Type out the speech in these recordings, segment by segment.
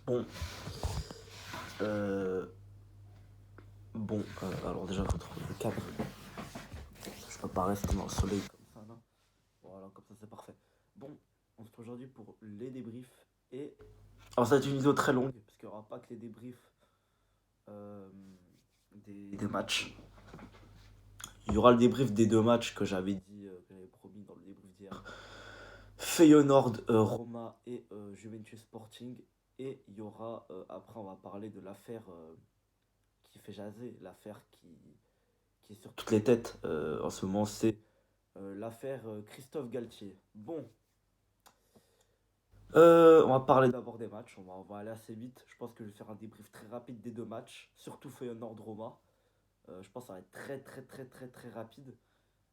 Bon, euh, alors déjà, faut trouver le cadre. Je peux pas rester dans le soleil comme ça, là. Voilà, comme ça, c'est parfait. Bon, on se retrouve aujourd'hui pour les débriefs. Et. Alors, ça va être une vidéo très longue, parce qu'il n'y aura pas que les débriefs euh, des matchs. Il y aura le débrief des deux matchs que j'avais dit, que j'avais promis dans le débrief d'hier. Feyenoord, Roma et Juventus Sporting. Et il y aura, après, on va parler de l'affaire qui fait jaser, l'affaire qui est sur toutes les têtes en ce moment, c'est l'affaire Christophe Galtier. Bon, on va parler d'abord des matchs, on va aller assez vite. Je pense que je vais faire un débrief très rapide des deux matchs, surtout Feyenoord-Roma. Je pense que ça va être très très très très très rapide.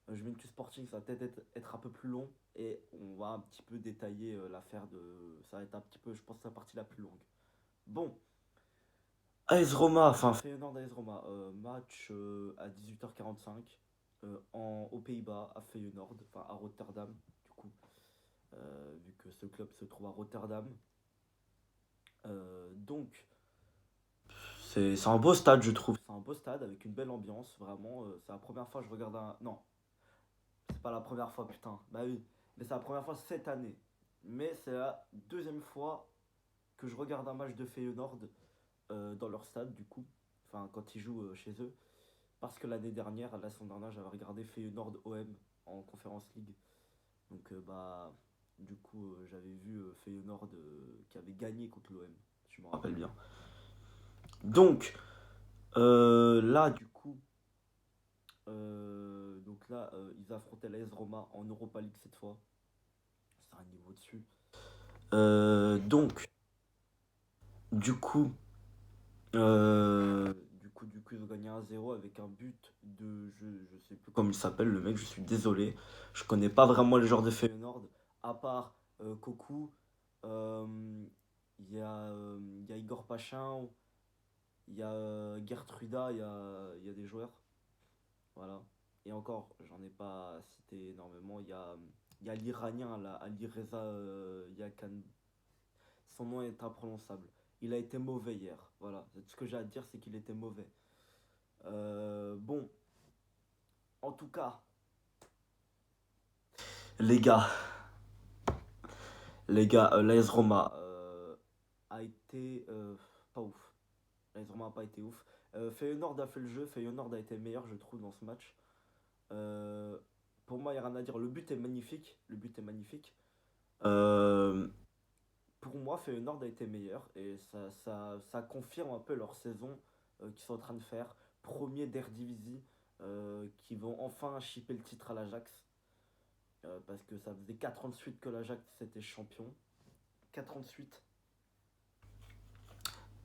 Juventus Sporting, ça va peut-être être un peu plus long et on va un petit peu détailler l'affaire de. Ça va être un petit peu, je pense, la partie la plus longue. Bon, AS Roma, enfin Feyenoord AS Roma, match à 18h45 aux Pays-Bas, à Feyenoord, enfin à Rotterdam, du coup, vu que ce club se trouve à Rotterdam. Donc, c'est un beau stade, je trouve. C'est un beau stade avec une belle ambiance, vraiment. C'est la première fois que je regarde un. Non, c'est pas la première fois, putain. Bah oui, mais c'est la première fois cette année. Mais c'est la deuxième fois que je regarde un match de Feyenoord dans leur stade, du coup. Enfin, quand ils jouent chez eux. Parce que l'année dernière, la saison dernière, j'avais regardé Feyenoord OM en Conference League. Donc, du coup, j'avais vu Feyenoord qui avait gagné contre l'OM, si je me rappelle bien. Donc, là, du coup, ils affrontaient l'AS Roma en Europa League cette fois. C'est un niveau dessus. Donc, du coup, ils ont gagné 1-0 avec un but de. Je sais plus comment il s'appelle, le mec, je suis désolé. Je connais pas vraiment les joueurs de Feyenoord, à part Koku. euh, Il y a Igor Pachin, il y a Gertruda, il y a des joueurs. Voilà. Et encore, j'en ai pas cité énormément. Il y a l'Iranien, là, Ali Reza Yakan. Son nom est imprononçable. Il a été mauvais hier. Voilà. Ce que j'ai à dire, c'est qu'il était mauvais. Bon, en tout cas, les gars, l'AS Roma a été pas ouf. L'AS Roma a pas été ouf. Feyenoord a fait le jeu. Feyenoord a été meilleur, je trouve, dans ce match. Euh, pour moi, il n'y a rien à dire. Le but est magnifique. Le but est magnifique. Euh, pour moi, Feyenoord a été meilleur et ça confirme un peu leur saison qu'ils sont en train de faire. Premier d'Eredivisie, qui vont enfin chipper le titre à l'Ajax. Parce que ça faisait 4 ans de suite que l'Ajax était champion. 4 ans de suite.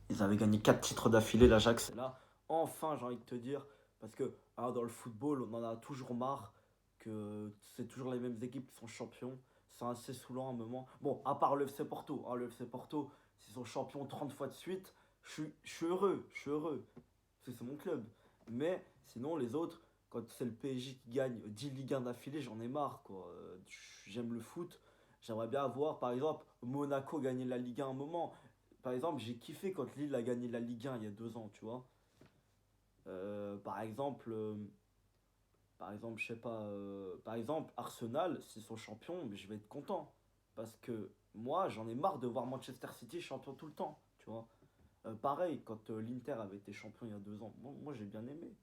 Ils avaient gagné 4 titres d'affilée, l'Ajax. Et là, enfin, j'ai envie de te dire, parce que dans le football, on en a toujours marre que c'est toujours les mêmes équipes qui sont champions. C'est assez saoulant à un moment. Bon, à part le FC Porto. Hein, le FC Porto, s'ils sont champions 30 fois de suite, je suis heureux. Je suis heureux. Parce que c'est mon club. Mais sinon, les autres, quand c'est le PSG qui gagne 10 Ligue 1 d'affilée, j'en ai marre. Quoi. J'aime le foot. J'aimerais bien voir, par exemple, Monaco gagner la Ligue 1 un moment. Par exemple, j'ai kiffé quand Lille a gagné la Ligue 1 il y a 2 ans, tu vois. Par exemple, je sais pas, par exemple, Arsenal, s'ils sont champions, je vais être content. Parce que moi, j'en ai marre de voir Manchester City champion tout le temps, tu vois. Pareil, quand l'Inter avait été champion il y a 2 ans, moi j'ai bien aimé.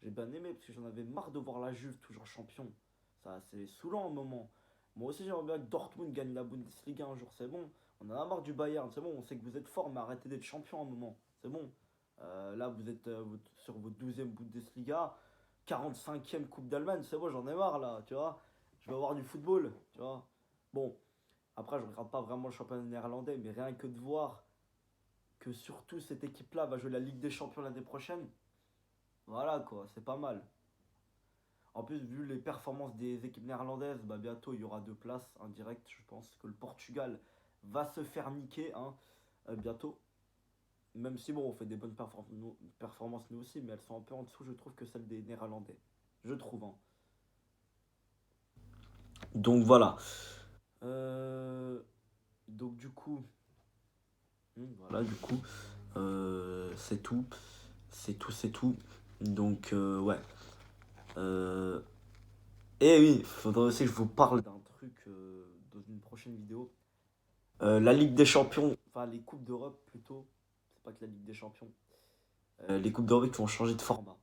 J'ai bien aimé parce que j'en avais marre de voir la Juve toujours champion. Ça, c'est saoulant un moment. Moi aussi, j'aimerais bien que Dortmund gagne la Bundesliga un jour, c'est bon. On en a marre du Bayern, c'est bon, on sait que vous êtes fort, mais arrêtez d'être champion un moment, c'est bon. Là, vous êtes sur votre 12e Bundesliga, 45e Coupe d'Allemagne, c'est bon, j'en ai marre là, tu vois. Je veux avoir du football, tu vois. Bon, après, je regarde pas vraiment le championnat néerlandais, mais rien que de voir que surtout cette équipe-là va jouer la Ligue des Champions l'année prochaine, voilà quoi, c'est pas mal. En plus, vu les performances des équipes néerlandaises, bah bientôt il y aura 2 places indirectes. Je pense que le Portugal va se faire niquer hein, bientôt. Même si bon, on fait des bonnes performances nous aussi, mais elles sont un peu en dessous, je trouve, que celles des Néerlandais. Je trouve. Hein. Donc voilà. Euh, donc du coup, Voilà, du coup, c'est tout. C'est tout, c'est tout. Donc, ouais. Euh, et oui, faudrait aussi que je vous parle d'un truc dans une prochaine vidéo. La Ligue des Champions, enfin les Coupes d'Europe plutôt, c'est pas que la Ligue des Champions. Les Coupes d'Europe qui vont changer de format.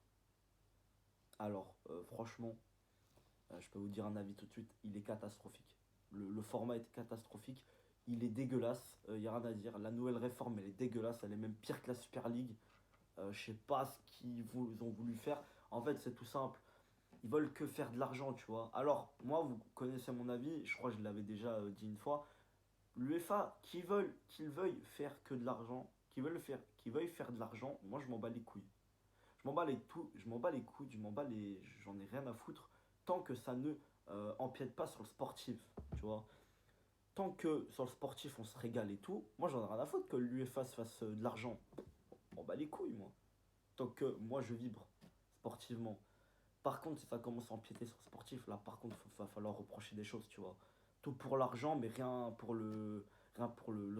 Alors, franchement, je peux vous dire un avis tout de suite, il est catastrophique. Le format est catastrophique, il est dégueulasse, il n'y a rien à dire. La nouvelle réforme, elle est dégueulasse, elle est même pire que la Super League. Je sais pas ce qu'ils ont voulu faire. En fait, c'est tout simple. Ils veulent que faire de l'argent, tu vois. Alors, moi, vous connaissez mon avis, je crois que je l'avais déjà dit une fois. L'UEFA, qu'ils veuillent faire que de l'argent, qu'ils veuillent faire de l'argent, moi je m'en bats les couilles. Je m'en bats les couilles, j'en ai rien à foutre tant que ça ne empiète pas sur le sportif, tu vois. Tant que sur le sportif on se régale et tout, moi j'en ai rien à foutre que l'UEFA se fasse de l'argent. Je m'en bats les couilles, moi. Tant que moi je vibre sportivement. Par contre, si ça commence à empiéter sur le sportif, là par contre, il va falloir reprocher des choses, tu vois. Tout pour l'argent, mais rien pour le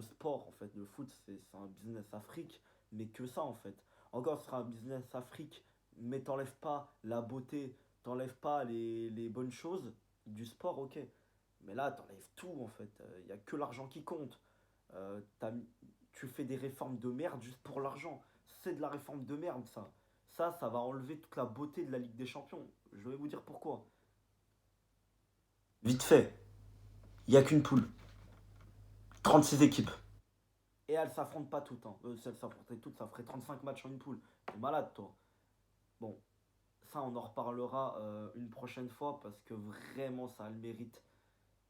sport, en fait. Le foot, c'est un business afrique, mais que ça, en fait. Encore, ce sera un business afrique, mais t'enlèves pas la beauté, t'enlèves pas les bonnes choses du sport, ok. Mais là, t'enlèves tout, en fait. Il n'y a que l'argent qui compte. T'as tu fais des réformes de merde juste pour l'argent. C'est de la réforme de merde, ça. Ça va enlever toute la beauté de la Ligue des Champions. Je vais vous dire pourquoi. Vite fait, il n'y a qu'une poule. 36 équipes. Et elles s'affrontent pas toutes. Hein. Si elles s'affrontaient toutes, ça ferait 35 matchs en une poule. T'es malade, toi. Bon, ça, on en reparlera une prochaine fois parce que vraiment, ça a le mérite.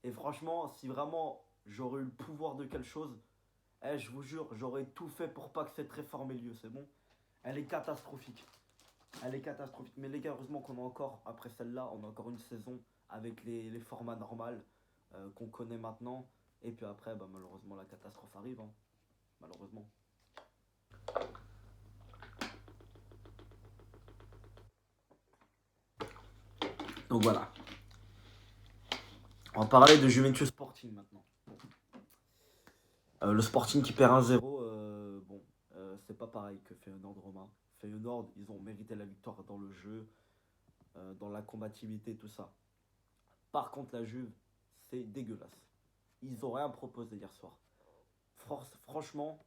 Et franchement, si vraiment j'aurais eu le pouvoir de quelque chose, je vous jure, j'aurais tout fait pour pas que cette réforme ait lieu, c'est bon. Elle est catastrophique. Elle est catastrophique. Mais les gars, heureusement qu'on a encore, après celle-là, on a encore une saison avec les formats normaux qu'on connaît maintenant. Et puis après, bah, malheureusement, la catastrophe arrive. Hein. Malheureusement. Donc voilà. On va parler de Juventus Sporting maintenant. Le Sporting qui perd 1-0, bon, c'est pas pareil que Feyenoord Romain. Feyenoord, ils ont mérité la victoire dans le jeu, dans la combativité, tout ça. Par contre, la Juve, c'est dégueulasse. Ils ont rien proposé hier soir. Franchement,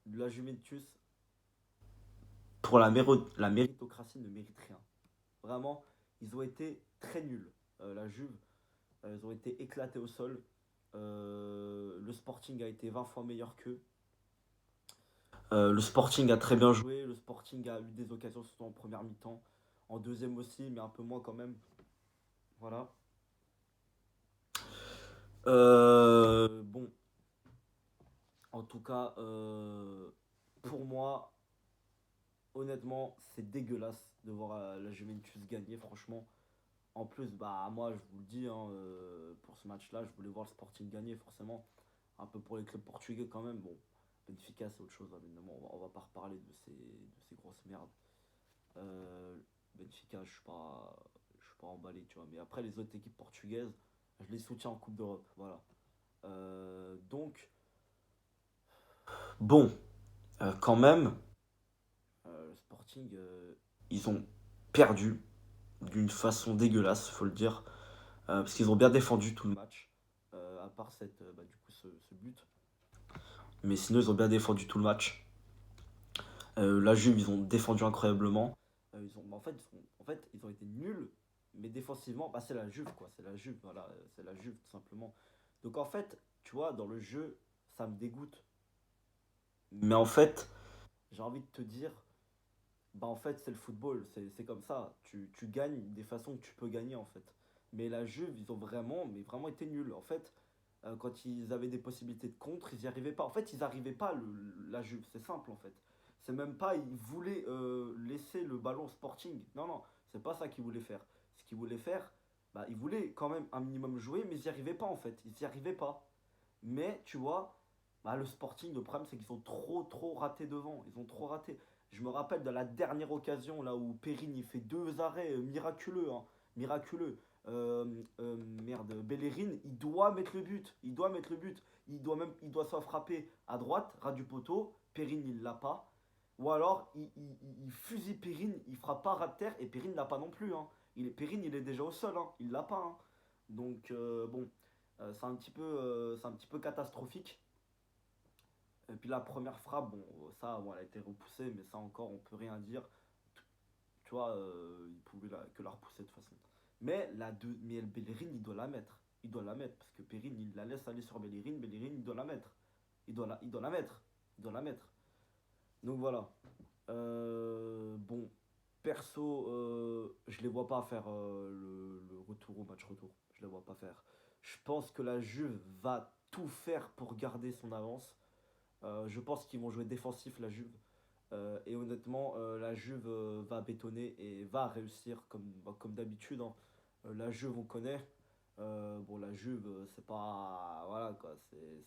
la Juventus, pour la méritocratie, ne mérite rien. Vraiment, ils ont été très nuls. La Juve, ils ont été éclatés au sol. Le Sporting a été 20 fois meilleur qu'eux. Le Sporting a très bien joué. Le Sporting a eu des occasions, surtout en première mi-temps. En deuxième aussi, mais un peu moins quand même. Voilà. Bon, en tout cas, pour moi, honnêtement, c'est dégueulasse de voir la Juventus gagner, franchement. En plus, bah moi, je vous le dis, hein, pour ce match-là, je voulais voir le Sporting gagner, forcément. Un peu pour les clubs portugais quand même. Bon, Benfica, c'est autre chose, hein, évidemment. On va pas reparler de ces grosses merdes. Euh, Benfica, je suis pas emballé, tu vois. Mais après, les autres équipes portugaises, je les soutiens en Coupe d'Europe, voilà. Donc, bon, quand même, le Sporting, ils ont perdu d'une façon dégueulasse, faut le dire. Parce qu'ils ont bien défendu tout le match, à part du coup, ce but. Mais sinon, ils ont bien défendu tout le match. La Juve, ils ont défendu incroyablement. En fait, ils ont été nuls, mais défensivement, bah, c'est la Juve, quoi. C'est la Juve, voilà, c'est la Juve, tout simplement. Donc en fait, tu vois, dans le jeu, ça me dégoûte. Mais en fait, j'ai envie de te dire, bah en fait, c'est le football, c'est comme ça. Tu gagnes des façons que tu peux gagner, en fait. Mais la Juve, ils ont vraiment, mais vraiment été nuls. En fait, quand ils avaient des possibilités de contre, ils n'y arrivaient pas. En fait, ils n'arrivaient pas, la Juve, c'est simple, en fait. C'est même pas, ils voulaient laisser le ballon au Sporting. Non, non, c'est pas ça qu'ils voulaient faire. Ce qu'ils voulaient faire, bah, ils voulaient quand même un minimum jouer, mais ils n'y arrivaient pas, en fait. Ils n'y arrivaient pas. Mais, tu vois, bah, le Sporting, le problème, c'est qu'ils ont trop raté devant. Ils ont trop raté. Je me rappelle de la dernière occasion, là où Perrine, il fait deux arrêts miraculeux, hein, miraculeux. merde, Bellerin, il doit mettre le but. Il doit mettre le but. Il doit soit frapper à droite, ras du poteau. Perrin, il l'a pas. Ou alors, il fusille Perrin, il frappe pas ras de terre et Perrin l'a pas non plus. Hein. Perrin, il est déjà au sol. Hein. Il l'a pas. Hein. Donc, bon, c'est un petit peu catastrophique. Et puis la première frappe, bon, ça, bon, elle a été repoussée, mais ça encore, on peut rien dire. Tu vois, il pouvait que la repousser de toute façon. Mais Bellerin, il doit la mettre. Il doit la mettre, parce que Perrin, il la laisse aller sur Bellerin. Bellerin, il doit la mettre. Il doit la mettre. Il doit la mettre. Donc voilà. Bon, perso, je les vois pas faire le retour au match retour. Je les vois pas faire. Je pense que la Juve va tout faire pour garder son avance. Je pense qu'ils vont jouer défensif, la Juve. Et honnêtement, la Juve va bétonner et va réussir comme d'habitude. Hein. La Juve, on connaît. Bon, la Juve, c'est pas. Voilà quoi.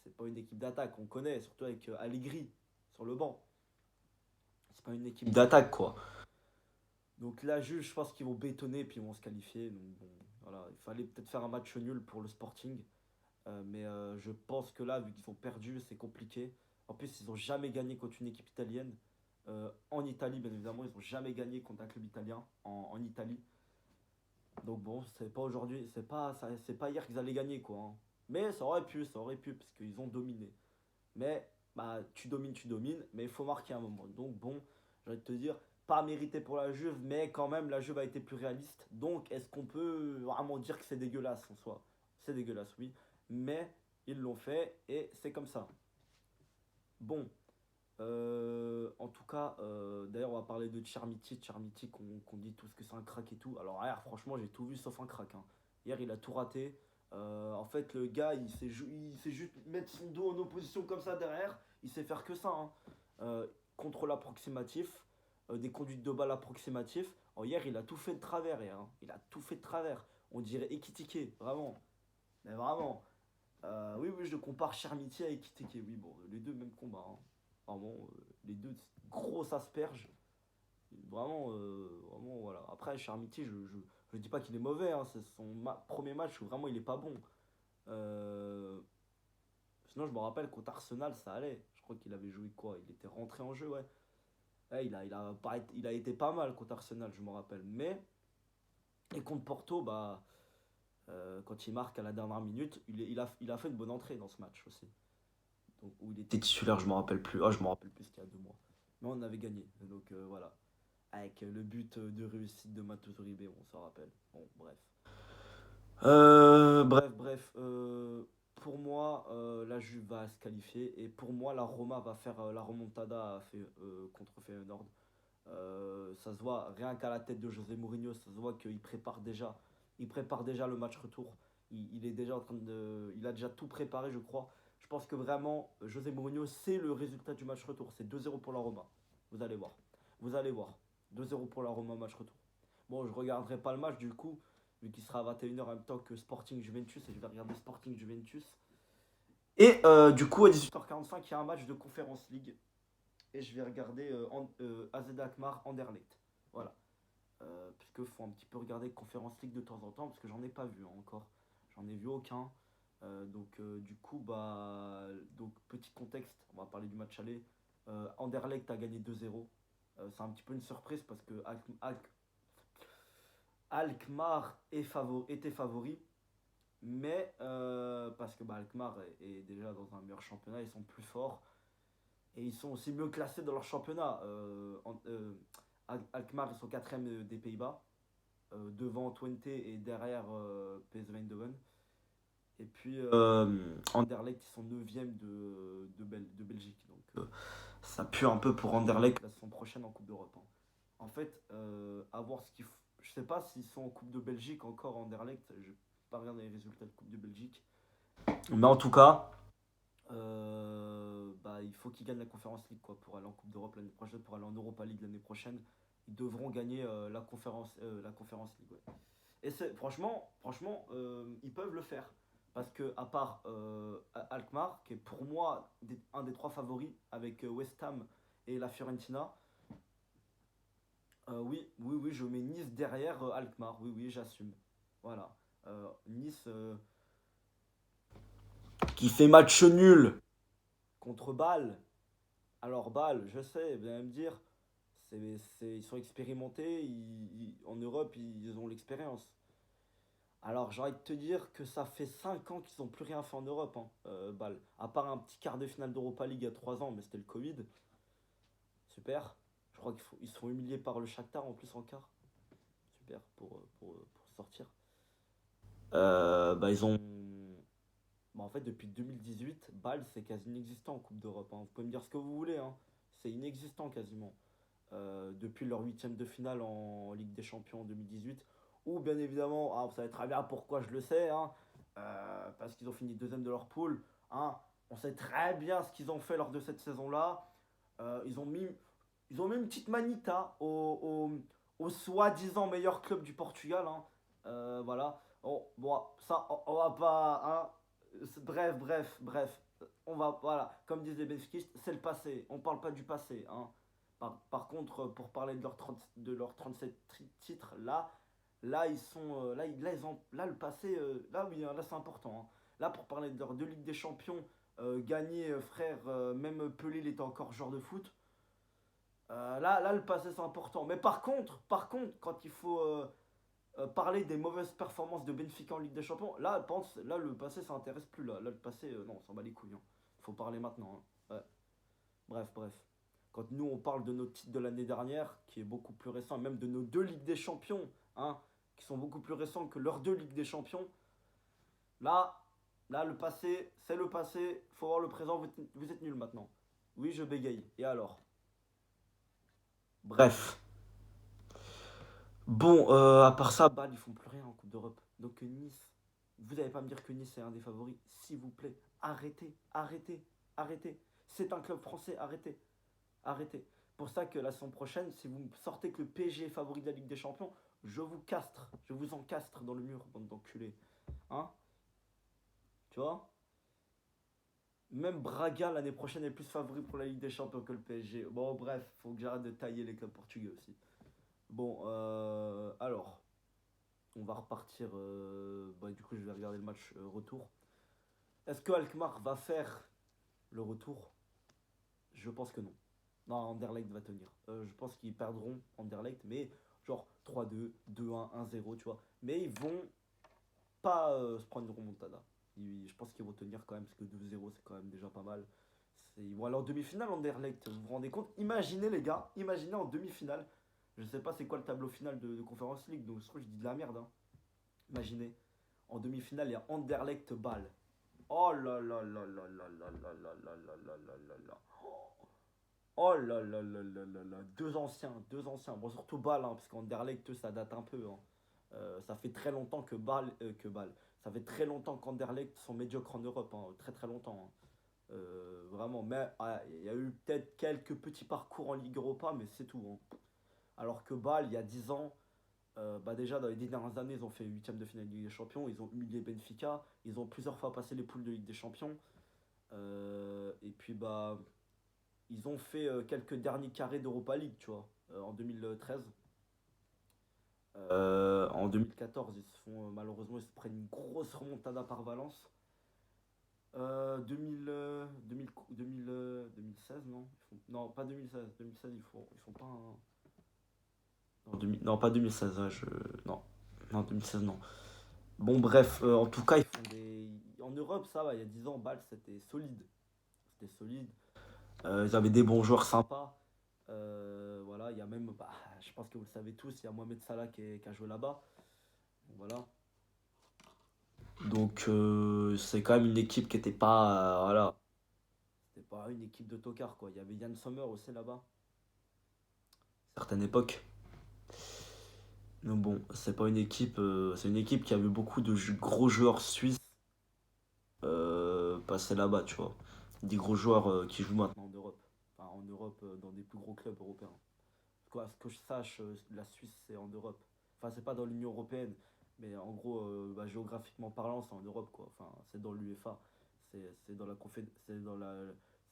C'est pas une équipe d'attaque. On connaît, surtout avec Allegri sur le banc. C'est pas une équipe d'attaque quoi. Donc la Juve, je pense qu'ils vont bétonner et puis ils vont se qualifier. Donc bon, voilà. Il fallait peut-être faire un match nul pour le Sporting. Mais je pense que là, vu qu'ils ont perdu, c'est compliqué. En plus, ils n'ont jamais gagné contre une équipe italienne. En Italie, bien évidemment, ils n'ont jamais gagné contre un club italien en Italie. Donc bon, c'est pas aujourd'hui, c'est pas hier qu'ils allaient gagner quoi. Hein. Mais ça aurait pu, parce qu'ils ont dominé. Mais bah, tu domines, mais il faut marquer un moment. Donc bon, j'ai envie de te dire, pas mérité pour la Juve, mais quand même la Juve a été plus réaliste. Donc est-ce qu'on peut vraiment dire que c'est dégueulasse en soi? C'est dégueulasse, oui. Mais ils l'ont fait et c'est comme ça. Bon, en tout cas, d'ailleurs on va parler de Chermiti. Chermiti qu'on dit tous que c'est un crack et tout. Alors hier, franchement, j'ai tout vu sauf un crack. Hein. Hier, il a tout raté. En fait, le gars, il sait juste mettre son dos en opposition comme ça derrière. Il sait faire que ça. Hein. Contrôle approximatif, des conduites de balle approximatif. Hier, il a tout fait de travers. Hier, hein. Il a tout fait de travers. On dirait Ekitike, vraiment. Mais vraiment. Oui, oui, je compare Chermiti à Ekitike. Oui, bon, les deux, même combat. Hein. Vraiment, les deux, grosses asperges. Vraiment, vraiment, voilà. Après, Chermiti, je dis pas qu'il est mauvais. Hein. C'est son premier match où vraiment il est pas bon. Euh, Sinon, je me rappelle contre Arsenal, ça allait. Je crois qu'il avait joué quoi? Il était rentré en jeu, ouais. Ouais, il a été pas mal contre Arsenal, je me rappelle. Mais, et contre Porto, bah, quand il marque à la dernière minute, il a fait une bonne entrée dans ce match aussi. Donc, où il était titulaire, je me rappelle plus. Ah, je me rappelle plus c'était il y a 2 mois. Mais on avait gagné. Donc voilà. Avec le but de réussite de Matheus Uribe, on s'en rappelle. Bon, bref. Bref. Pour moi, la Juve va se qualifier. Et pour moi, la Roma va faire la remontada contre Feyenoord. Ça se voit, rien qu'à la tête de José Mourinho, ça se voit il prépare déjà le match retour. Il est déjà en train de, il a déjà tout préparé, je crois. Je pense que vraiment, José Mourinho, c'est le résultat du match retour. C'est 2-0 pour la Roma. Vous allez voir. Vous allez voir. 2-0 pour la Roma, match retour. Bon, je regarderai pas le match du coup, vu qu'il sera à 21h en même temps que Sporting Juventus, et je vais regarder Sporting Juventus. Et du coup, à 18h45, il y a un match de Conference League et je vais regarder AZ Alkmaar Anderlecht. Voilà. Puisque faut un petit peu regarder Conférence League de temps en temps, parce que j'en ai pas vu hein, encore. J'en ai vu aucun. Du coup, donc petit contexte, on va parler du match aller. Anderlecht a gagné 2-0. C'est un petit peu une surprise parce que Alkmaar était favori. Mais parce que Alkmaar est déjà dans un meilleur championnat, ils sont plus forts. Et ils sont aussi mieux classés dans leur championnat. Alkmaar, ils sont 4e des Pays-Bas, devant Twente et derrière PSV Eindhoven. Et puis Anderlecht, ils sont 9e de Belgique. Donc ça pue un peu pour Anderlecht la saison prochaine en Coupe d'Europe. Hein. En fait, à voir ce qu'ils font. Je sais pas s'ils sont en Coupe de Belgique encore Anderlecht. Je n'ai pas regardé les résultats de Coupe de Belgique. Mais en tout cas, il faut qu'ils gagnent la Conférence League quoi, pour aller en Coupe d'Europe l'année prochaine, pour aller en Europa League l'année prochaine. Ils devront gagner la conférence League. Ouais. Et franchement, ils peuvent le faire. Parce que, à part Alkmaar, qui est pour moi un des trois favoris avec West Ham et la Fiorentina, oui, je mets Nice derrière Alkmaar. Oui, j'assume. Voilà. Nice qui fait match nul contre Bâle. Alors Bâle, je sais, vous allez me dire, ils sont expérimentés, en Europe, ils ont l'expérience. Alors j'ai envie de te dire que ça fait 5 ans qu'ils n'ont plus rien fait en Europe, hein, Bâle. À part un petit quart de finale d'Europa League il y a 3 ans, mais c'était le Covid. Super. Je crois qu'ils sont humiliés par le Shakhtar en plus en quart. Super pour sortir. Bah ils ont. Bah, en fait, depuis 2018, Bâle, c'est quasi inexistant en Coupe d'Europe, hein. Vous pouvez me dire ce que vous voulez, hein. C'est inexistant quasiment. Depuis leur huitième de finale en Ligue des Champions en 2018. Ou bien évidemment, ah, vous savez très bien pourquoi je le sais, hein, parce qu'ils ont fini deuxième de leur poule, hein. On sait très bien ce qu'ils ont fait lors de cette saison-là. Ils ont mis une petite manita au soi-disant meilleur club du Portugal, hein. Voilà. Bon, ça, on va pas. Hein. Bref. On va, voilà. Comme disent les Benfiquistes, c'est le passé. On parle pas du passé, hein. Par contre, pour parler de leurs 37 titres, là, ils sont. Là, le passé. Là, oui, hein, là, c'est important, hein. Là, pour parler de leurs deux Ligues des Champions, gagné, frère, même Pelé, il était encore joueur de foot. Là, le passé, c'est important. Mais par contre, quand il faut parler des mauvaises performances de Benfica en Ligue des Champions, là le passé, ça intéresse plus. Là le passé, non, on s'en bat les couilles, hein. Faut parler maintenant, hein. Ouais. Bref. Quand nous, on parle de nos titres de l'année dernière, qui est beaucoup plus récent, même de nos deux Ligues des Champions, hein, qui sont beaucoup plus récents que leurs deux Ligues des Champions, là, là, le passé, c'est le passé. Faut voir le présent, vous êtes nuls maintenant. Oui, je bégaye. Et alors? Bref. Bon, à part ça, Bâle, ils font plus rien en Coupe d'Europe. Donc Nice, vous n'allez pas me dire que Nice est un des favoris. S'il vous plaît, arrêtez. C'est un club français, arrêtez. Pour ça que la saison prochaine, si vous me sortez que le PSG est favori de la Ligue des Champions, je vous castre. Je vous encastre dans le mur, bande d'enculés. Hein? Tu vois? Même Braga l'année prochaine est plus favori pour la Ligue des Champions que le PSG. Bon, bref, faut que j'arrête de tailler les clubs portugais aussi. Bon, alors, on va repartir. Bah, du coup, je vais regarder le match retour. Est-ce que Alkmaar va faire le retour? Je pense que non. Non, Anderlecht va tenir. Je pense qu'ils perdront Anderlecht, mais genre 3-2, 2-1, 1-0, tu vois. Mais ils vont pas se prendre une remontada. Je pense qu'ils vont tenir quand même, parce que 2-0, c'est quand même déjà pas mal. Ils vont aller en demi-finale, Anderlecht. Vous vous rendez compte? Imaginez, les gars, imaginez en demi-finale. Je sais pas c'est quoi le tableau final de Conference League, donc je trouve que je dis de la merde, hein. Imaginez, en demi-finale, il y a Anderlecht Bâle. Oh là là là là là là là là là là là là là là. Oh là là là là là là. Deux anciens. Bon, surtout Bâle, hein, parce qu'Anderlecht, ça date un peu, hein. Ça fait très longtemps que Bâle. Ça fait très longtemps qu'Anderlecht sont médiocres en Europe, hein. Très très longtemps, hein. Vraiment, mais il y a eu peut-être quelques petits parcours en Ligue Europa, mais c'est tout, hein. Alors que Bâle, il y a 10 ans, bah déjà dans les 10 dernières années, ils ont fait huitième de finale de Ligue des Champions, ils ont humilié Benfica, ils ont plusieurs fois passé les poules de Ligue des Champions. Et puis bah ils ont fait quelques derniers carrés d'Europa League, tu vois, en 2013. En 2014, ils se font malheureusement ils se prennent une grosse remontada par Valence. 2016, non, non, pas 2016. 2016, ils font pas un. Non, non, pas 2016, hein, non. Non, 2016, non. Bon, bref, en tout cas, ils font des. En Europe, ça va, il y a 10 ans, Bâle, c'était solide. C'était solide. Ils avaient des bons joueurs sympas. Voilà, il y a même, bah, je pense que vous le savez tous, il y a Mohamed Salah qui a joué là-bas. Donc, voilà. Donc, c'est quand même une équipe qui était pas. Voilà. C'était pas une équipe de tocards, quoi. Il y avait Yann Sommer aussi là-bas. Certaines époques. Mais bon, c'est pas une équipe. C'est une équipe qui avait beaucoup de gros joueurs suisses passer là-bas, tu vois. Des gros joueurs qui jouent maintenant en Europe. Enfin, en Europe, dans des plus gros clubs européens. Quoi, ce que je sache, la Suisse, c'est en Europe. Enfin, c'est pas dans l'Union Européenne, mais en gros, bah, géographiquement parlant, c'est en Europe, quoi. Enfin, c'est dans l'UEFA. C'est dans la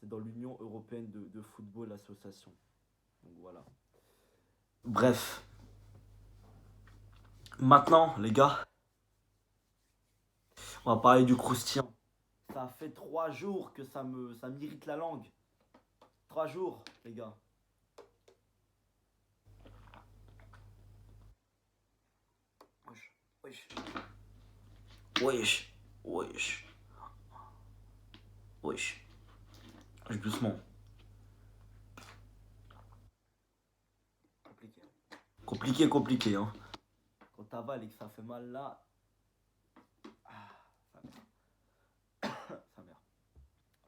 c'est dans l'Union Européenne de Football Association. Donc voilà. Bref. Maintenant, les gars, On va parler du croustillant. Ça fait 3 jours que ça m'irrite la langue. 3 jours, les gars. Wesh, wesh, wesh, wesh, wesh. Wesh, doucement. Compliqué. Compliqué, compliqué, hein. Quand t'avales et que ça fait mal là, ah, ça merde. Ça merde.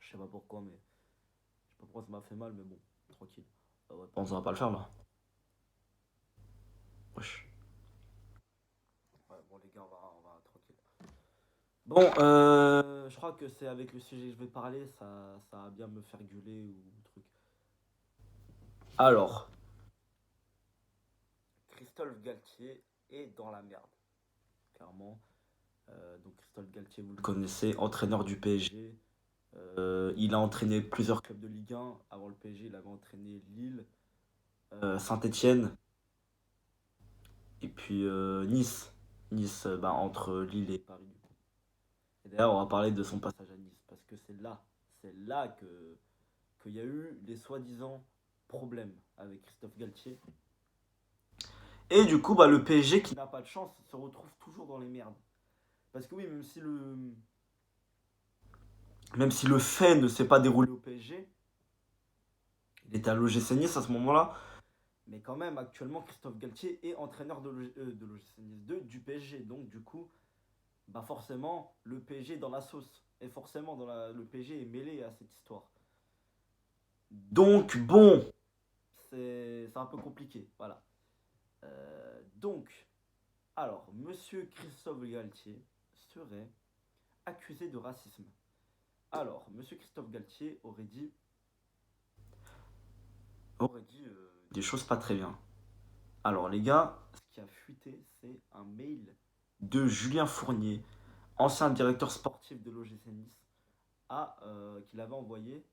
Je sais pas pourquoi, mais. Je sais pas pourquoi ça m'a fait mal, mais bon, tranquille. Ouais, on va pas le faire là. Wesh. Ouais, bon, les gars, on va tranquille. Bon, je crois que c'est avec le sujet que je vais parler, ça va bien me faire gueuler ou truc. Alors, Christophe Galtier est dans la merde, clairement. Donc Christophe Galtier, vous le connaissez, entraîneur du PSG. Il a entraîné plusieurs clubs de Ligue 1. Avant le PSG, il avait entraîné Lille, Saint-Étienne et puis Nice. Nice, bah, entre Lille et Paris, du coup. Et d'ailleurs, on va parler de son passage à Nice, parce que c'est là qu'il y a eu les soi-disant problèmes avec Christophe Galtier. Et du coup, bah, le PSG qui n'a pas de chance se retrouve toujours dans les merdes. Parce que oui, même si le fait ne s'est pas déroulé au PSG, il était à l'OGC Nice à ce moment-là. Mais quand même, actuellement, Christophe Galtier est entraîneur de l'OGC Nice 2 du PSG. Donc du coup, bah forcément, le PSG est dans la sauce. Et forcément, le PSG est mêlé à cette histoire. Donc bon, c'est un peu compliqué. Voilà. Donc, alors, monsieur Christophe Galtier serait accusé de racisme. Alors, monsieur Christophe Galtier aurait dit des choses pas très bien. Alors, les gars, ce qui a fuité, c'est un mail de Julien Fournier, ancien directeur sportif de l'OGC Nice, qu'il avait envoyé.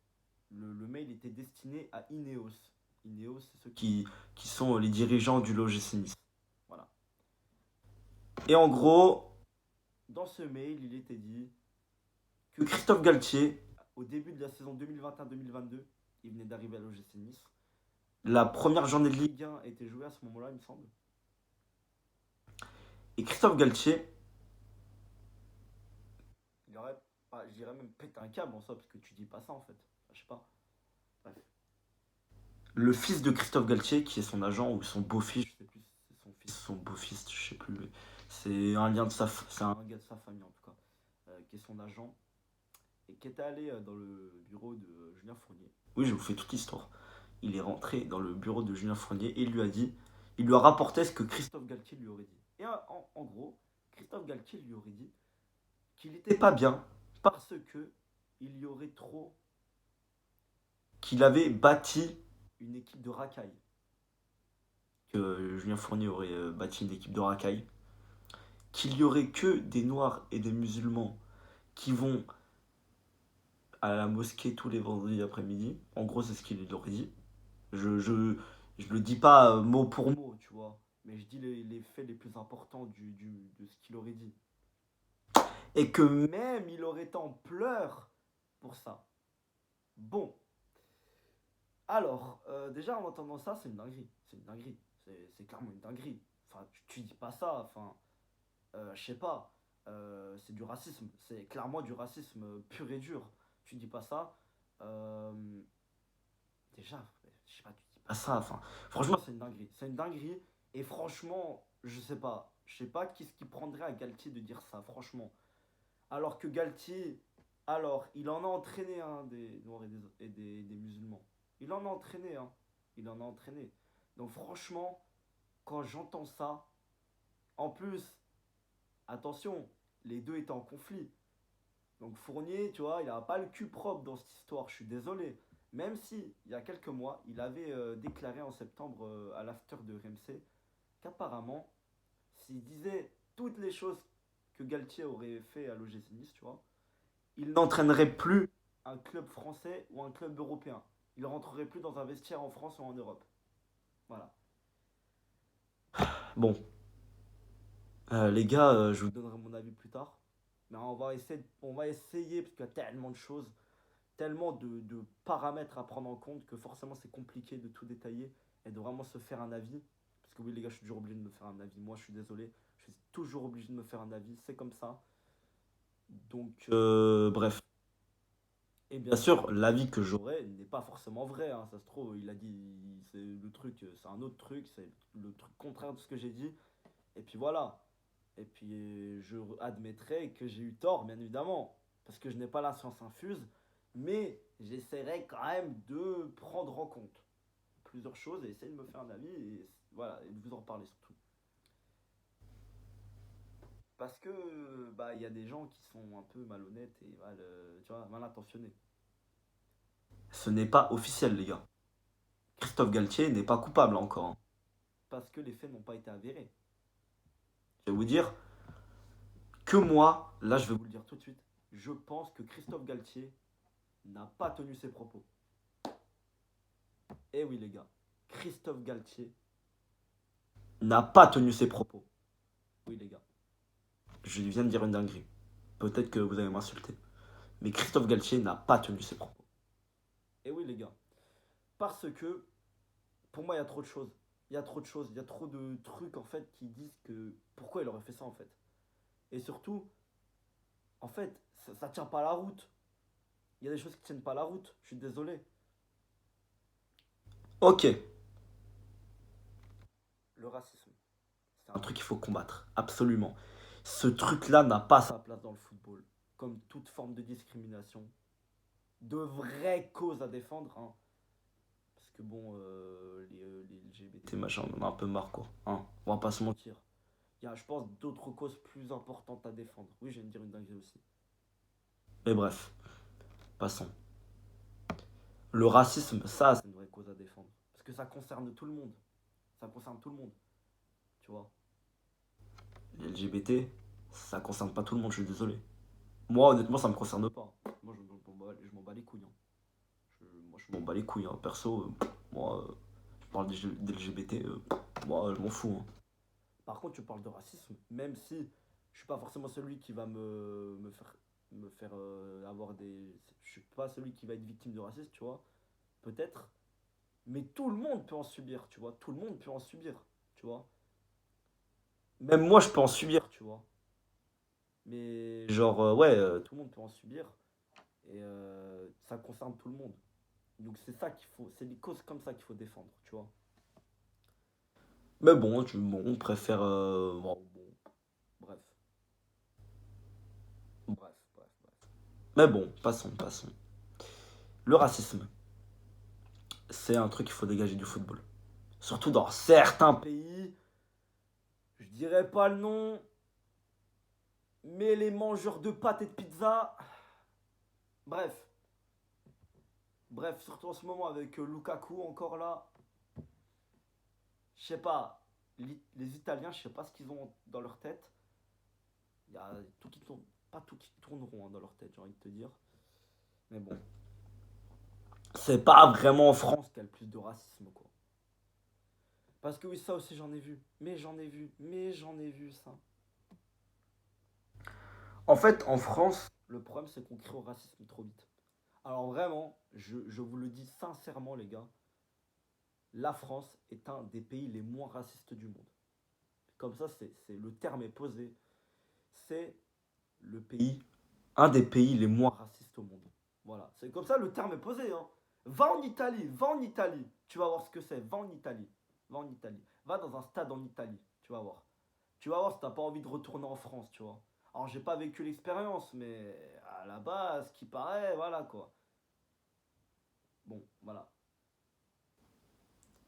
Le mail était destiné à Ineos. Ineos, c'est ceux qui sont les dirigeants du l'OGC Nice. Voilà. Et en gros, dans ce mail, il était dit que Christophe Galtier, au début de la saison 2021-2022, il venait d'arriver à l'OGC Nice. La première journée de Ligue 1 était jouée à ce moment-là, il me semble. Et Christophe Galtier, il aurait, je dirais même pété un câble en soi, parce que tu dis pas ça en fait. Enfin, je sais pas. Bref. Le fils de Christophe Galtier, qui est son agent ou son beau-fils, je sais plus si c'est son fils, son beau-fils, je sais plus. C'est un lien de c'est un gars de sa famille en tout cas, qui est son agent et qui était allé dans le bureau de Julien Fournier. Oui, je vous fais toute l'histoire. Il est rentré dans le bureau de Julien Fournier et il lui a rapporté ce que Christophe Galtier lui aurait dit. Et en gros, Christophe Galtier lui aurait dit qu'il n'était pas bien parce que il y aurait trop, qu'il avait bâti une équipe de racailles. Que Julien Fournier aurait bâti une équipe de racailles. Qu'il y aurait que des noirs et des musulmans qui vont à la mosquée tous les vendredis après-midi. En gros, c'est ce qu'il aurait dit. Je le dis pas mot pour mot, tu vois. Mais je dis les faits les plus importants de ce qu'il aurait dit. Et que même il aurait été en pleurs pour ça. Bon. Alors, déjà en entendant ça, c'est une dinguerie. C'est une dinguerie. C'est clairement une dinguerie. Enfin, tu dis pas ça. Enfin, je sais pas. C'est du racisme. C'est clairement du racisme pur et dur. Tu dis pas ça. Euh, déjà, je sais pas, tu dis pas ça. Enfin, franchement, c'est une dinguerie. C'est une dinguerie. Et franchement, je sais pas. Je sais pas qu'est-ce qui prendrait à Galtier de dire ça, franchement. Alors que Galtier, alors, il en a entraîné des noirs et des musulmans. Il en a entraîné, hein. Il en a entraîné. Donc franchement, quand j'entends ça, en plus, attention, les deux étaient en conflit. Donc Fournier, tu vois, il n'a pas le cul propre dans cette histoire, je suis désolé. Même si, il y a quelques mois, il avait déclaré en septembre à l'after de RMC qu'apparemment, s'il disait toutes les choses que Galtier aurait fait à l'OGC Nice, tu vois, il n'entraînerait plus un club français ou un club européen. Il rentrerait plus dans un vestiaire en France ou en Europe. Voilà. Bon, les gars, je vous donnerai mon avis plus tard. Mais on va essayer parce qu'il y a tellement de choses, tellement de paramètres à prendre en compte que forcément c'est compliqué de tout détailler et de vraiment se faire un avis. Parce que oui les gars, je suis toujours obligé de me faire un avis. Moi je suis désolé, je suis toujours obligé de me faire un avis, c'est comme ça. Donc bref. Et bien sûr, l'avis que j'aurai n'est pas forcément vrai, hein. Ça se trouve, il a dit, c'est le truc, c'est un autre truc, c'est le truc contraire de ce que j'ai dit. Et puis voilà. Et puis je admettrai que j'ai eu tort, bien évidemment, parce que je n'ai pas la science infuse, mais j'essaierai quand même de prendre en compte plusieurs choses et essayer de me faire un avis et voilà, et de vous en parler surtout. Parce que bah il y a des gens qui sont un peu malhonnêtes et mal, tu vois, mal intentionnés. Ce n'est pas officiel, les gars. Christophe Galtier n'est pas coupable encore, hein. Parce que les faits n'ont pas été avérés. Je vais vous dire que moi, là je vais vous le dire tout de suite, je pense que Christophe Galtier n'a pas tenu ses propos. Eh oui les gars, Christophe Galtier n'a pas tenu ses propos. Oui les gars, je viens de dire une dinguerie. Peut-être que vous allez m'insulter. Mais Christophe Galtier n'a pas tenu ses propos. Eh oui les gars, parce que pour moi il y a trop de choses. Il y a trop de choses, il y a trop de trucs en fait qui disent que pourquoi il aurait fait ça en fait. Et surtout, en fait, ça tient pas la route. Il y a des choses qui tiennent pas la route, je suis désolé. Ok, le racisme, c'est un truc qu'il faut combattre, absolument. Ce truc-là n'a pas sa place dans le football, comme toute forme de discrimination. De vraies causes à défendre, hein. Parce que bon, les LGBT, machin, on en a un peu marre, quoi. Hein, on va pas se mentir. Il y a, je pense, d'autres causes plus importantes à défendre. Oui, je vais me dire une dinguerie aussi. Mais bref, passons. Le racisme, ça, c'est une vraie cause à défendre. Parce que ça concerne tout le monde. Ça concerne tout le monde, tu vois. Les LGBT, ça concerne pas tout le monde, je suis désolé. Moi, honnêtement, ça me concerne pas. Moi, je m'en bats les couilles, hein. Moi, je m'en bats les couilles, hein. Perso, moi, tu parles d'LGBT, moi, je m'en fous, hein. Par contre, tu parles de racisme, même si je suis pas forcément celui qui va me faire avoir des. Je suis pas celui qui va être victime de racisme, tu vois. Peut-être. Mais tout le monde peut en subir, tu vois. Tout le monde peut en subir, tu vois. Même moi, je peux en subir, tu vois. Mais genre, ouais, tout le monde peut en subir. Et ça concerne tout le monde. Donc c'est ça qu'il faut, c'est des causes comme ça qu'il faut défendre, tu vois. Mais bon, bon, on préfère. Bref, bref. Mais bon, passons. Le racisme, c'est un truc qu'il faut dégager du football. Surtout dans certains pays, je dirais pas le nom, mais les mangeurs de pâtes et de pizza. Bref, surtout en ce moment avec Lukaku encore là. Je sais pas, les Italiens, je sais pas ce qu'ils ont dans leur tête. Il y a tout qui tourne, pas tout qui tourneront, hein, dans leur tête, j'ai envie de te dire. Mais bon, c'est pas vraiment en France qu'il y a le plus de racisme, quoi. Parce que oui, ça aussi j'en ai vu. Mais j'en ai vu ça. En fait, en France, le problème c'est qu'on crée au racisme trop vite. Alors vraiment, je vous le dis sincèrement les gars, la France est un des pays les moins racistes du monde. Comme ça, le terme est posé. C'est le pays, un des pays les moins racistes au monde. Voilà, c'est comme ça, le terme est posé, hein. Va en Italie, tu vas voir ce que c'est, va en Italie, va dans un stade en Italie, tu vas voir. Tu vas voir si t'as pas envie de retourner en France, tu vois. Alors j'ai pas vécu l'expérience, mais à la base, ce qui paraît, voilà quoi. Bon, voilà.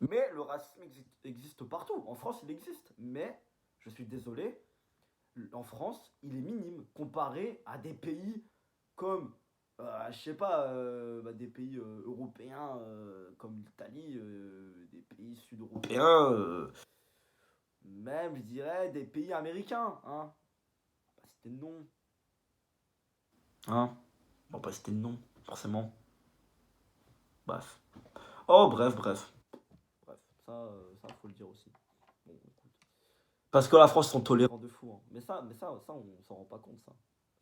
Mais le racisme existe partout. En France, il existe. Mais, je suis désolé, en France, il est minime comparé à des pays comme, je sais pas, des pays européens comme l'Italie, des pays sud-européens, même je dirais des pays américains, hein. Pas citer de nom, hein. On va pas citer de nom, forcément. Bref. Oh, bref. Bref, ça faut le dire aussi. Bon, écoute. Parce que la France sont tolérants de fou, hein. Mais ça, on s'en rend pas compte, ça.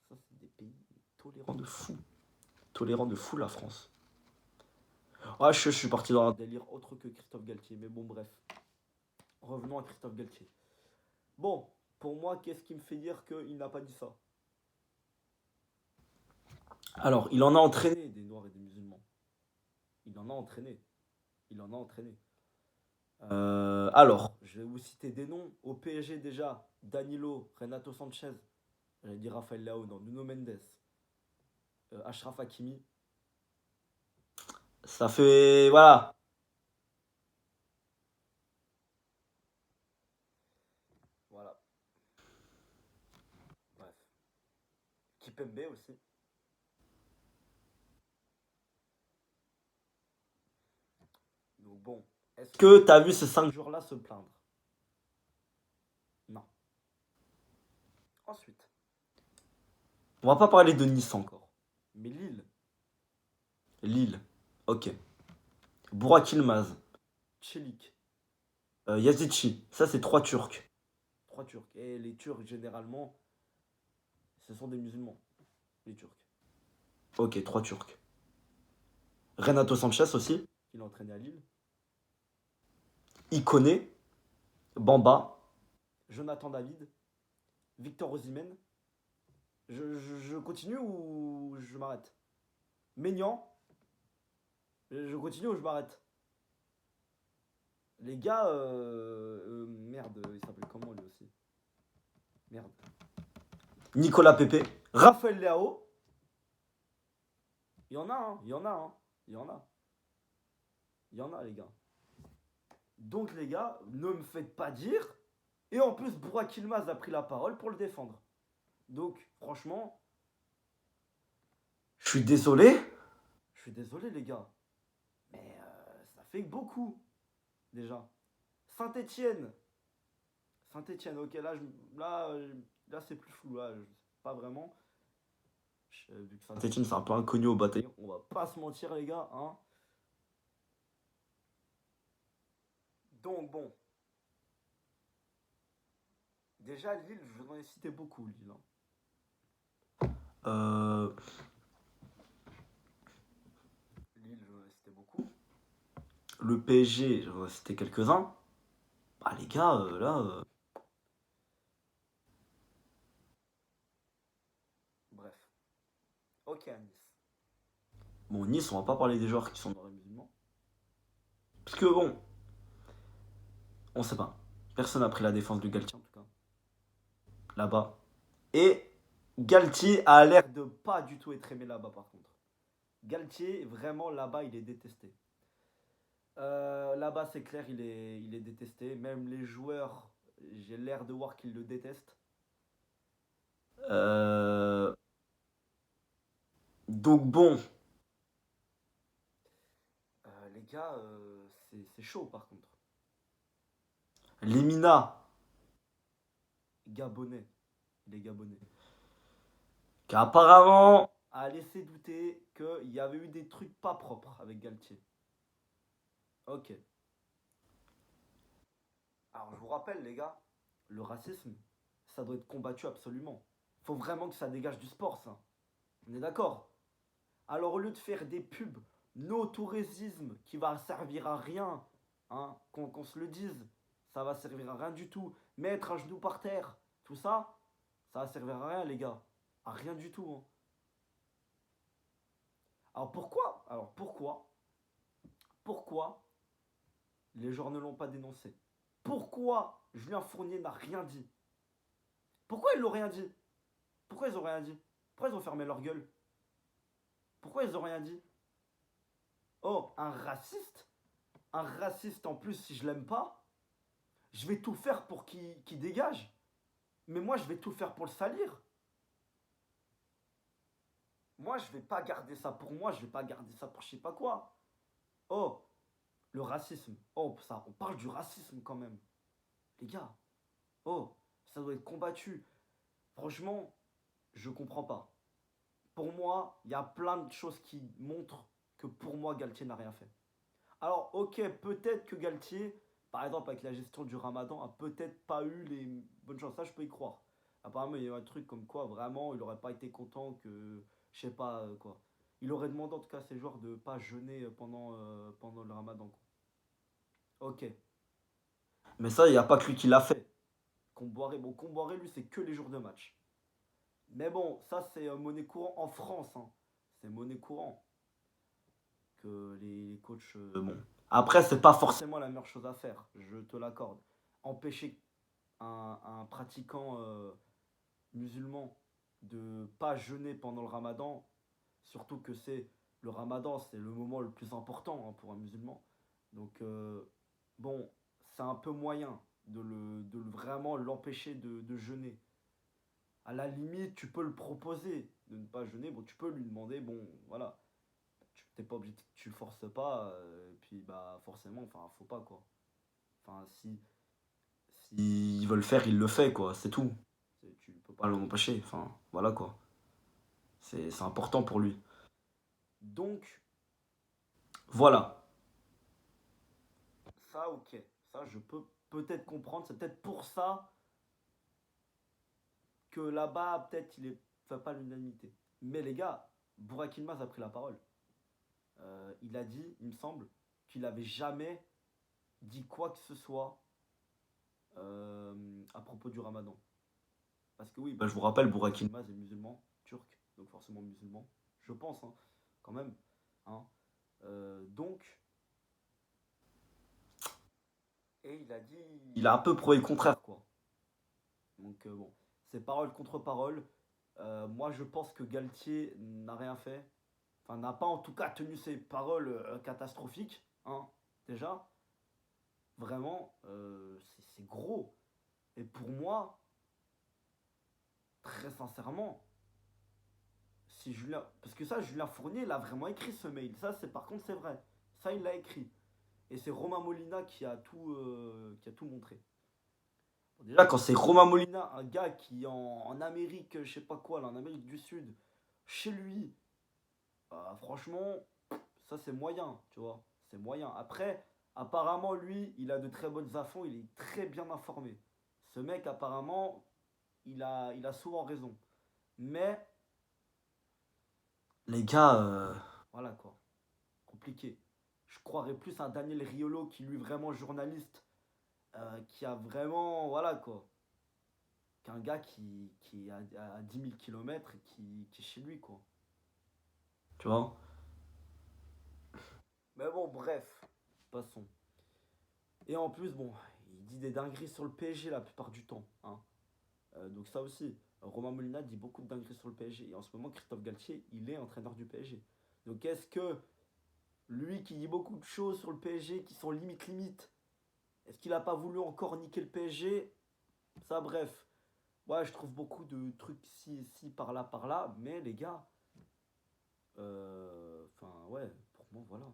Ça, c'est des pays tolérants de fou. Tolérants de fou, la France. Ah, je suis parti dans un délire autre que Christophe Galtier. Mais bon, bref. Revenons à Christophe Galtier. Bon, pour moi, qu'est-ce qui me fait dire qu'il n'a pas dit ça? Alors, il en a entraîné des Noirs et des musulmans. Il en a entraîné. Il en a entraîné. Alors, je vais vous citer des noms. Au PSG déjà, Danilo, Renato Sanchez, j'allais dire Rafael Leao, non, Nuno Mendes, Achraf Hakimi. Ça fait... Voilà. Voilà. Bref. Kipembe aussi. Donc bon. Est-ce que t'as vu ces 5 jours-là se plaindre? Non. Ensuite. On va pas parler de Nice encore. Mais Lille. Lille. Ok. Burak Yılmaz. Çelik. Yazici. Ça, c'est 3 Turcs. 3 Turcs. Et les Turcs, généralement, ce sont des musulmans. Les Turcs. Ok, 3 Turcs. Renato Sanchez aussi. Il a entraîné à Lille. Ikoné. Bamba. Jonathan David. Victor Osimhen. Je continue ou je m'arrête? Maignan. Je continue ou je m'arrête? Les gars, merde, il s'appelle comment lui aussi? Merde. Nicolas Pepe. Raphaël Leao. Il y en a, hein, il y en a, hein, il y en a. Il y en a, les gars. Donc, les gars, ne me faites pas dire. Et en plus, Burak Yılmaz a pris la parole pour le défendre. Donc, franchement, je suis désolé. Je suis désolé, les gars. Mais ça fait beaucoup, déjà. Saint-Etienne. Saint-Etienne, ok, là c'est plus flou. Là, pas vraiment. Vu que Saint-Etienne, c'est un peu inconnu au bataillon. On va pas se mentir, les gars. Hein. Donc, bon. Déjà, Lille, je vous en ai cité beaucoup, Lille. Hein. Lille, je vous en ai cité beaucoup. Le PSG, je vous en ai cité quelques-uns. Bah, les gars, là. Bref. Ok, à Nice. Bon, Nice, on va pas parler des joueurs qui sont dans les musulmans. Parce que, bon, on sait pas. Personne n'a pris la défense de Galtier, en tout cas. Là-bas. Et Galtier a l'air de pas du tout être aimé là-bas, par contre. Galtier, vraiment, là-bas, il est détesté. Là-bas, c'est clair, il est détesté. Même les joueurs, j'ai l'air de voir qu'ils le détestent. Euh, donc bon, les gars, c'est chaud par contre. Lemina, Gabonais, les Gabonais, qui apparemment a laissé douter qu'il y avait eu des trucs pas propres avec Galtier. Ok. Alors je vous rappelle les gars, le racisme, ça doit être combattu absolument. Faut vraiment que ça dégage du sport ça. On est d'accord? Alors au lieu de faire des pubs no tourisme qui va servir à rien, hein, qu'on se le dise, ça va servir à rien du tout. Mettre un genou par terre, tout ça, ça va servir à rien les gars. À rien du tout. Hein. Alors pourquoi? Pourquoi les joueurs ne l'ont pas dénoncé? Pourquoi Julien Fournier n'a rien dit? Pourquoi ils l'ont rien dit? Pourquoi ils ont rien dit? Pourquoi ils ont fermé leur gueule? Pourquoi ils ont rien dit? Oh, un raciste? Un raciste en plus si je l'aime pas, je vais tout faire pour qu'il dégage. Mais moi, je vais tout faire pour le salir. Moi, je vais pas garder ça pour moi, je vais pas garder ça pour je sais pas quoi. Oh, le racisme. Oh, ça, on parle du racisme quand même. Les gars, oh, ça doit être combattu. Franchement, je comprends pas. Pour moi, il y a plein de choses qui montrent que pour moi, Galtier n'a rien fait. Alors, ok, peut-être que Galtier, par exemple, avec la gestion du ramadan, a peut-être pas eu les bonnes choses. Ça, je peux y croire. Apparemment, il y a eu un truc comme quoi, vraiment, il aurait pas été content que, je sais pas quoi. Il aurait demandé en tout cas à ses joueurs de pas jeûner pendant le ramadan, quoi. Ok. Mais ça, il n'y a pas que lui qui l'a fait. Comboiré, bon, Comboiré, lui, c'est que les jours de match. Mais bon, ça, c'est monnaie courant en France, hein. C'est monnaie courant que les coachs. Bon. Après, c'est pas forcément la meilleure chose à faire, je te l'accorde. Empêcher un pratiquant musulman de pas jeûner pendant le ramadan, surtout que c'est le ramadan, c'est le moment le plus important, hein, pour un musulman. Donc, bon, c'est un peu moyen vraiment l'empêcher de jeûner. À la limite, tu peux le proposer de ne pas jeûner. Bon, tu peux lui demander, bon, voilà, tu t'es pas obligé, tu le forces pas, et puis bah forcément, enfin, faut pas quoi. Enfin, si il veut le faire, il le fait quoi, c'est tout. Tu peux pas l'empêcher, enfin, voilà quoi. C'est important pour lui. Donc, voilà. Ça, ok. Ça, je peux peut-être comprendre. C'est peut-être pour ça que là-bas, peut-être, il est fait pas l'unanimité. Mais les gars, Burak Yilmaz a pris la parole. Il a dit, il me semble, qu'il avait jamais dit quoi que ce soit à propos du ramadan. Parce que oui, bah, je vous rappelle, Burak Yilmaz est musulman, turc, donc forcément musulman. Je pense, hein, quand même. Hein. Donc, et il a dit. Il a un peu prouvé le contraire, quoi. Donc, bon, c'est parole contre parole. Moi, je pense que Galtier n'a rien fait. Enfin, n'a pas en tout cas tenu ses paroles catastrophiques. Hein, déjà. Vraiment, c'est gros. Et pour moi, très sincèrement, si Julien. Parce que ça, Julien Fournier, il a vraiment écrit ce mail. Ça, c'est par contre, c'est vrai. Ça, il l'a écrit. Et c'est Romain Molina qui a tout montré. Bon, déjà, quand c'est Romain Molina, un gars qui en Amérique, je sais pas quoi, là, en Amérique du Sud, chez lui, bah, franchement, ça c'est moyen, tu vois. C'est moyen. Après, apparemment, lui, il a de très bonnes infos, il est très bien informé. Ce mec, apparemment, il a souvent raison. Mais, les gars, voilà quoi, compliqué. Je croirais plus à un Daniel Riolo qui, lui, vraiment journaliste, qui a vraiment, voilà quoi, qu'un gars qui est à 10 000 km et qui est chez lui, quoi. Tu vois. Mais bon, bref, passons. Et en plus, bon, il dit des dingueries sur le PSG la plupart du temps. Hein. Donc ça aussi, Romain Molina dit beaucoup de dingueries sur le PSG. Et en ce moment, Christophe Galtier, il est entraîneur du PSG. Donc est-ce que lui qui dit beaucoup de choses sur le PSG qui sont limite, est-ce qu'il n'a pas voulu encore niquer le PSG? Ça, bref. Ouais, je trouve beaucoup de trucs ici, par là. Mais les gars, enfin, ouais, pour moi, voilà.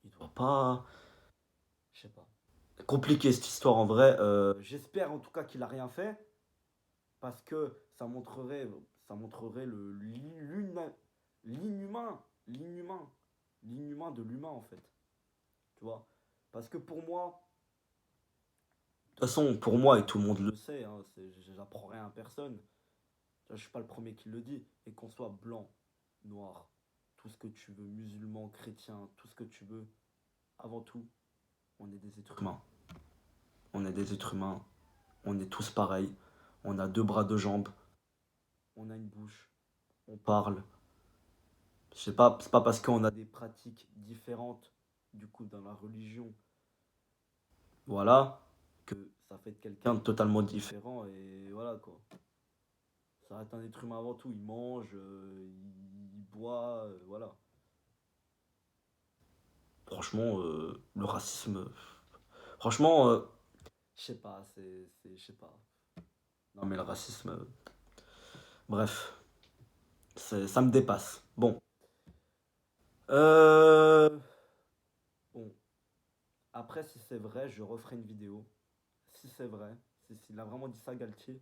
Il doit pas. Je sais pas. Compliqué cette histoire en vrai. J'espère en tout cas qu'il a rien fait. Parce que ça montrerait l'inhumain. L'inhumain. L'inhumain de l'humain en fait. Tu vois. Parce que pour moi. De toute façon, pour moi, et tout le monde le sait, hein, j'apprends rien à personne. Je ne suis pas le premier qui le dit. Et qu'on soit blanc, noir, tout ce que tu veux, musulman, chrétien, tout ce que tu veux. Avant tout, on est des êtres humains. On est des êtres humains. On est tous pareils. On a deux bras, deux jambes. On a une bouche. On parle. Je sais pas, c'est pas parce qu'on a des pratiques différentes, du coup, dans la religion, voilà, que ça fait de quelqu'un de totalement différent. Et voilà, quoi. Ça reste un être humain avant tout. Il mange, il boit, voilà. Franchement, le racisme. Franchement, je sais pas, je sais pas. Non, mais le racisme. Bref, ça me dépasse. Bon. Euh, bon. Après, si c'est vrai, je referai une vidéo. Si c'est vrai, s'il a vraiment dit ça, Galtier.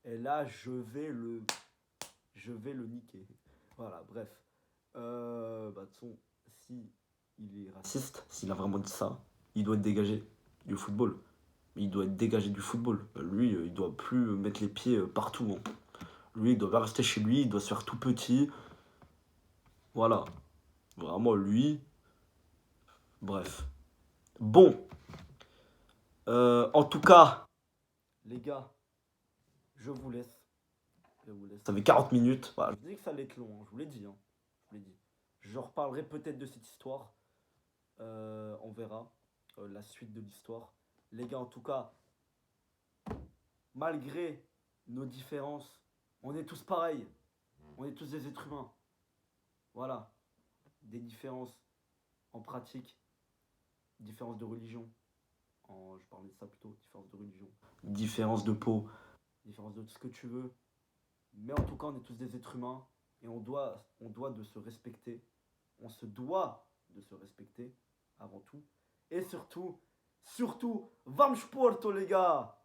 Et là, je vais le niquer. Voilà, bref. Bah, de toute façon, si il est raciste, s'il a vraiment dit ça, il doit être dégagé du football. il doit être dégagé du football. Lui, il doit plus mettre les pieds partout, hein. Lui, il doit pas rester chez lui, il doit se faire tout petit. Voilà. Vraiment, lui. Bref. Bon. En tout cas, les gars, je vous laisse. Je vous laisse. Ça fait 40 minutes. Voilà, je vous ai dit que ça allait être long, hein, je vous l'ai dit, hein. Je vous l'ai dit. Je reparlerai peut-être de cette histoire. On verra la suite de l'histoire. Les gars, en tout cas, malgré nos différences, on est tous pareils. On est tous des êtres humains. Voilà. Des différences en pratique, différences de religion. Je parlais de ça plutôt, différences de religion. Différences de peau, différences de tout ce que tu veux. Mais en tout cas, on est tous des êtres humains et on doit de se respecter. On se doit de se respecter avant tout. Et surtout, vamos Porto les gars!